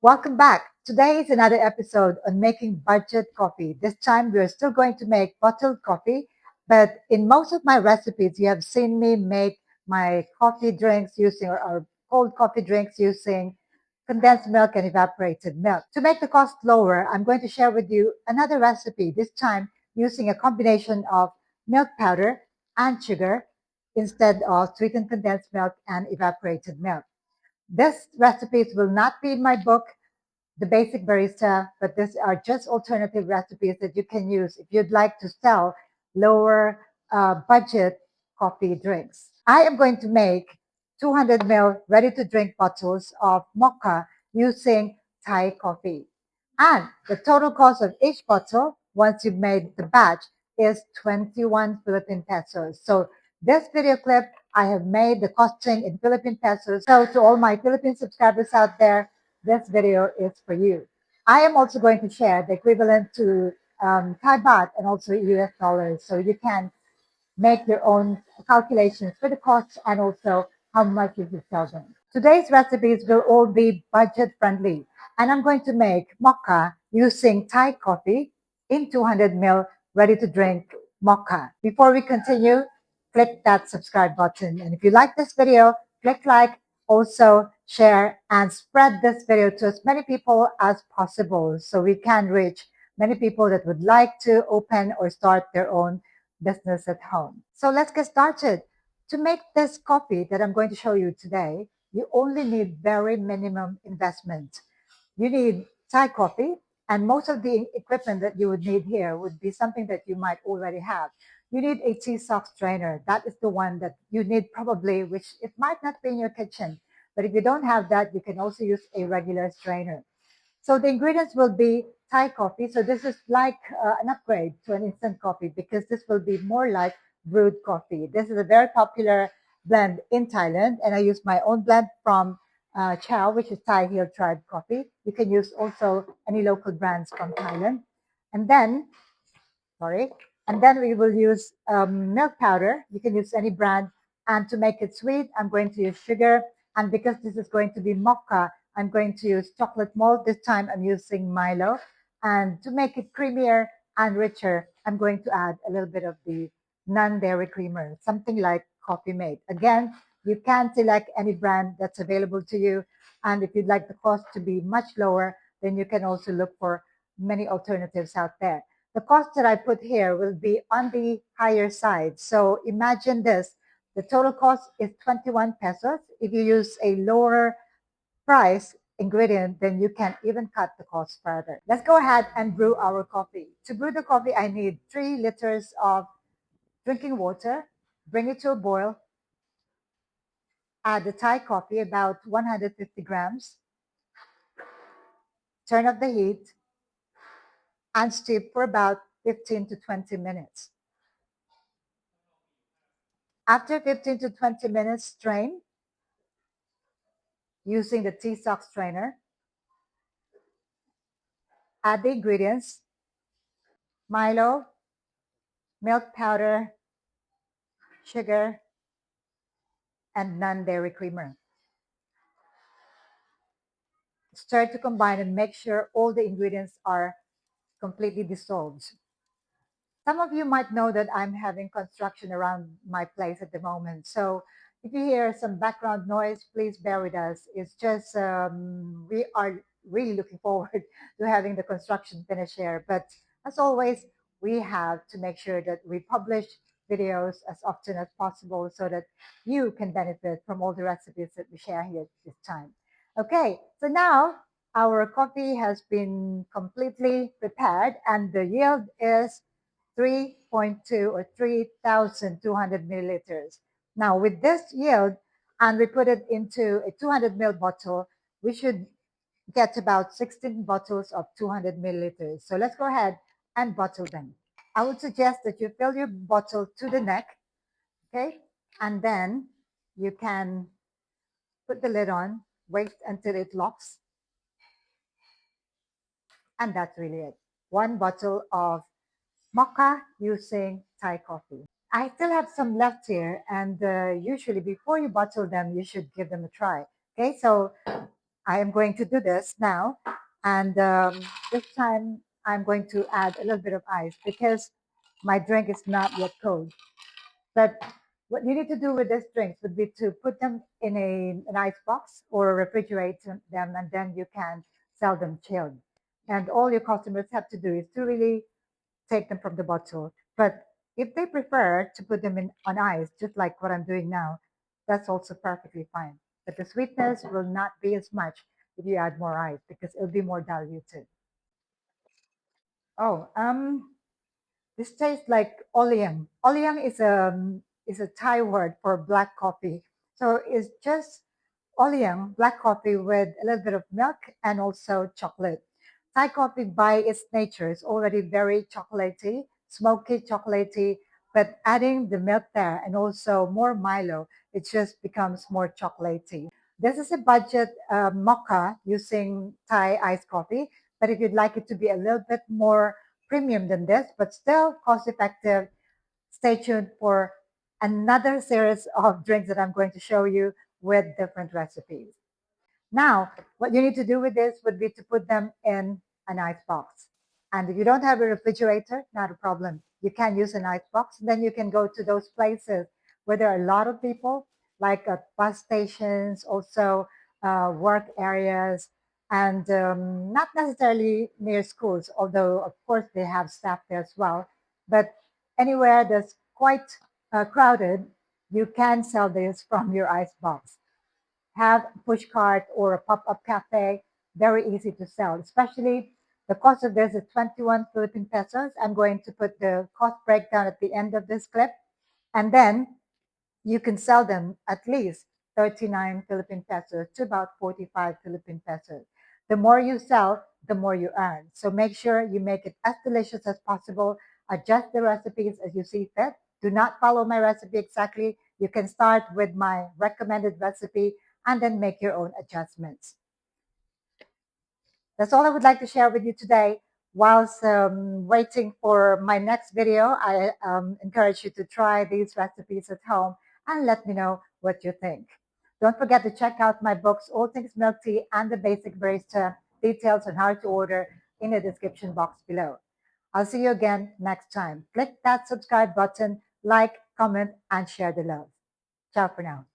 Welcome back. Today is another episode on making budget coffee. This time we're still going to make bottled coffee, but in most of my recipes, you have seen me make my coffee drinks using or cold coffee drinks using condensed milk and evaporated milk. To make the cost lower, I'm going to share with you another recipe, this time using a combination of milk powder and sugar instead of sweetened condensed milk and evaporated milk. These recipes will not be in my book, The Basic Barista, but these are just alternative recipes that you can use if you'd like to sell lower budget coffee drinks. I am going to make 200 ml ready to drink bottles of Mocha using Thai coffee. And the total cost of each bottle, once you've made the batch, is 21 Philippine pesos. So this video clip, I have made the costing in Philippine pesos. So to all my Philippine subscribers out there, this video is for you. I am also going to share the equivalent to Thai baht and also US dollars. So you can make your own calculations for the costs and also how much you should sell them. Today's recipes will all be budget friendly, and I'm going to make mocha using Thai coffee in 200 ml ready to drink mocha. Before we continue, click that subscribe button. And if you like this video, click like, also share and spread this video to as many people as possible so we can reach many people that would like to open or start their own business at home. So let's get started. To make this coffee that I'm going to show you today, you only need very minimum investment. You need Thai coffee, and most of the equipment that you would need here would be something that you might already have. You need a tea sock strainer. That is the one that you need probably, which it might not be in your kitchen. But if you don't have that, you can also use a regular strainer. So the ingredients will be Thai coffee. So this is like an upgrade to an instant coffee because this will be more like brewed coffee. This is a very popular blend in Thailand, and I use my own blend from Chow, which is Thai Hill Tribe coffee. You can use also any local brands from Thailand. And then, sorry, and then we will use milk powder. You can use any brand. And to make it sweet, I'm going to use sugar. And because this is going to be mocha, I'm going to use chocolate malt. This time I'm using Milo. And to make it creamier and richer, I'm going to add a little bit of the non-dairy creamer, something like Coffee Mate. Again, you can select any brand that's available to you. And if you'd like the cost to be much lower, then you can also look for many alternatives out there. The cost that I put here will be on the higher side. So imagine this. The total cost is 21 pesos. If you use a lower price ingredient, then you can even cut the cost further. Let's go ahead and brew our coffee. To brew the coffee, I need 3 liters of drinking water. Bring it to a boil. Add the Thai coffee, about 150 grams. Turn off the heat and steep for about 15 to 20 minutes. After 15 to 20 minutes, strain using the tea sock strainer. Add the ingredients: Milo, milk powder, sugar, and non-dairy creamer. Stir to combine and make sure all the ingredients are completely dissolved. Some of you might know that I'm having construction around my place at the moment. So if you hear some background noise, please bear with us. It's just we are really looking forward to having the construction finish here. But as always, we have to make sure that we publish videos as often as possible so that you can benefit from all the recipes that we share here this time. Okay, so now our coffee has been completely prepared and the yield is 3.2 or 3,200 milliliters. Now with this yield, and we put it into a 200 ml bottle, we should get about 16 bottles of 200 milliliters. So let's go ahead and bottle them. I would suggest that you fill your bottle to the neck, okay? And then you can put the lid on, wait until it locks. And that's really it. One bottle of mocha using Thai coffee. I still have some left here, and usually before you bottle them, you should give them a try. Okay, so I am going to do this now. And this time I'm going to add a little bit of ice because my drink is not yet cold. But what you need to do with these drinks would be to put them in an ice box or refrigerate them, and then you can sell them chilled. And all your customers have to do is to really take them from the bottle. But if they prefer to put them in on ice, just like what I'm doing now, that's also perfectly fine. But the sweetness will not be as much if you add more ice because it'll be more diluted. Oh, this tastes like oleang. Oleang is a Thai word for black coffee. So it's just oleang, black coffee with a little bit of milk and also chocolate. Thai coffee by its nature is already very chocolatey, smoky chocolatey, but adding the milk there and also more Milo, it just becomes more chocolatey. This is a budget mocha using Thai iced coffee, but if you'd like it to be a little bit more premium than this, but still cost effective, stay tuned for another series of drinks that I'm going to show you with different recipes. Now, what you need to do with this would be to put them in an ice box. And if you don't have a refrigerator, not a problem. You can use an ice box. Then you can go to those places where there are a lot of people, like at bus stations, also work areas, and not necessarily near schools, although, of course, they have staff there as well. But anywhere that's quite crowded, you can sell this from your ice box. Have a push cart or a pop-up cafe, very easy to sell, especially the cost of this is 21 Philippine pesos. I'm going to put the cost breakdown at the end of this clip. And then you can sell them at least 39 Philippine pesos to about 45 Philippine pesos. The more you sell, the more you earn. So make sure you make it as delicious as possible. Adjust the recipes as you see fit. Do not follow my recipe exactly. You can start with my recommended recipe and then make your own adjustments. That's all I would like to share with you today. Whilst waiting for my next video, I encourage you to try these recipes at home and let me know what you think. Don't forget to check out my books, All Things Milk Tea and the Basic Barista, details on how to order in the description box below. I'll see you again next time. Click that subscribe button, like, comment, and share the love. Ciao for now.